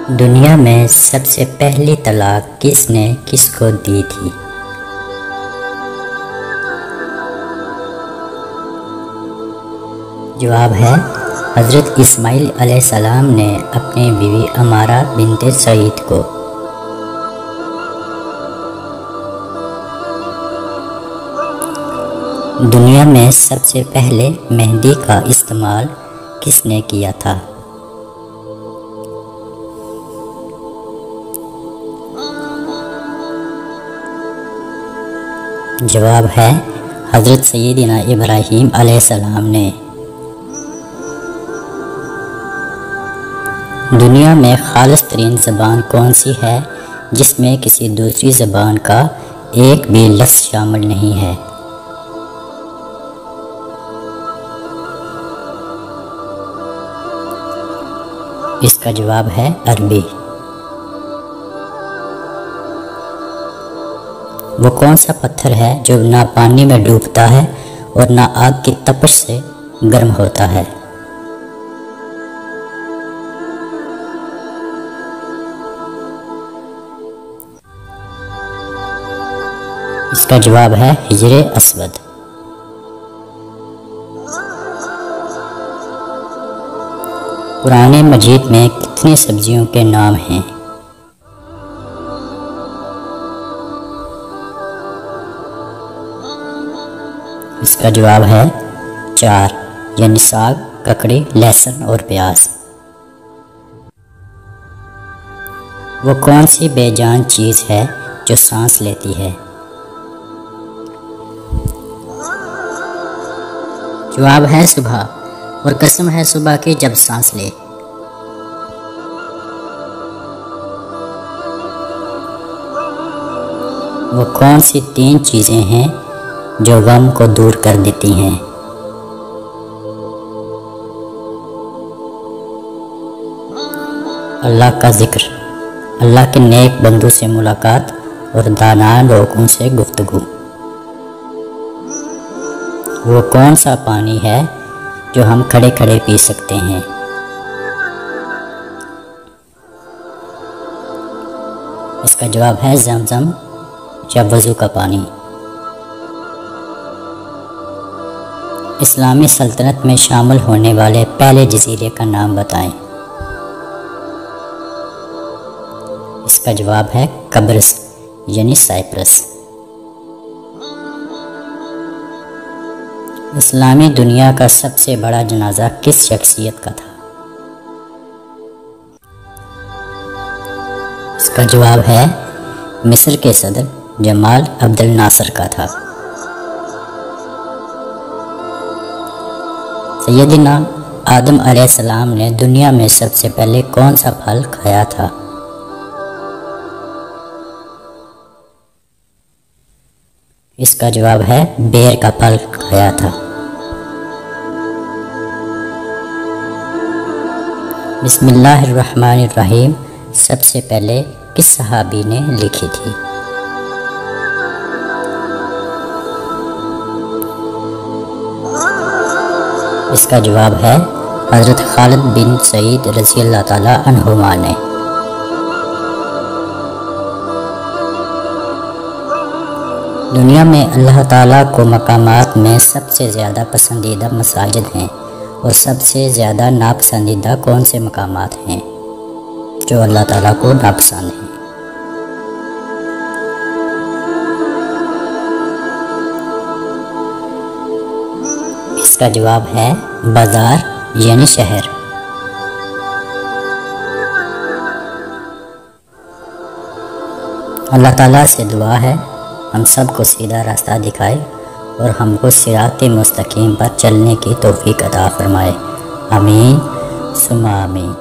دنیا میں سب سے پہلی طلاق کس نے کس کو دی تھی؟ جواب ہے حضرت اسماعیل علیہ السلام نے اپنی بیوی عمارہ بنت سعید کو۔ دنیا میں سب سے پہلے مہندی کا استعمال کس نے کیا تھا؟ جواب ہے حضرت سیدنا ابراہیم علیہ السلام نے۔ دنیا میں خالص ترین زبان کون سی ہے جس میں کسی دوسری زبان کا ایک بھی لفظ شامل نہیں ہے؟ اس کا جواب ہے عربی۔ وہ کون سا پتھر ہے جو نہ پانی میں ڈوبتا ہے اور نہ آگ کی تپش سے گرم ہوتا ہے؟ اس کا جواب ہے حجر اسود۔ قرآن مجید میں کتنی سبزیوں کے نام ہیں؟ اس کا جواب ہے 4، یعنی ساگ، ککڑی، لہسن اور پیاز۔ وہ کون سی بے جان چیز ہے جو سانس لیتی ہے؟ جواب ہے صبح، اور قسم ہے صبح کی جب سانس لے۔ وہ کون سی 3 چیزیں ہیں جو غم کو دور کر دیتی ہیں؟ اللہ کا ذکر، اللہ کے نیک بندوں سے ملاقات اور دانا لوگوں سے گفتگو۔ وہ کون سا پانی ہے جو ہم کھڑے کھڑے پی سکتے ہیں؟ اس کا جواب ہے زمزم یا وضو کا پانی۔ اسلامی سلطنت میں شامل ہونے والے پہلے جزیرے کا نام بتائیں۔ اس کا جواب ہے قبرص، یعنی سائپرس۔ اسلامی دنیا کا سب سے بڑا جنازہ کس شخصیت کا تھا؟ اس کا جواب ہے مصر کے صدر جمال عبد الناصر کا تھا۔ سیدنا آدم علیہ السلام نے دنیا میں سب سے پہلے کون سا پھل کھایا تھا؟ اس کا جواب ہے بیر کا پھل کھایا تھا۔ بسم اللہ الرحمن الرحیم سب سے پہلے کس صحابی نے لکھی تھی؟ اس کا جواب ہے حضرت خالد بن سعید رضی اللہ تعالی عنہما نے۔ دنیا میں اللہ تعالیٰ کو مقامات میں سب سے زیادہ پسندیدہ مساجد ہیں، اور سب سے زیادہ ناپسندیدہ کون سے مقامات ہیں جو اللہ تعالیٰ کو ناپسند ہیں؟ اس کا جواب ہے بازار، یعنی شہر۔ اللہ تعالیٰ سے دعا ہے ہم سب کو سیدھا راستہ دکھائے اور ہم کو صراط مستقیم پر چلنے کی توفیق عطا فرمائے۔ آمین ثم آمین۔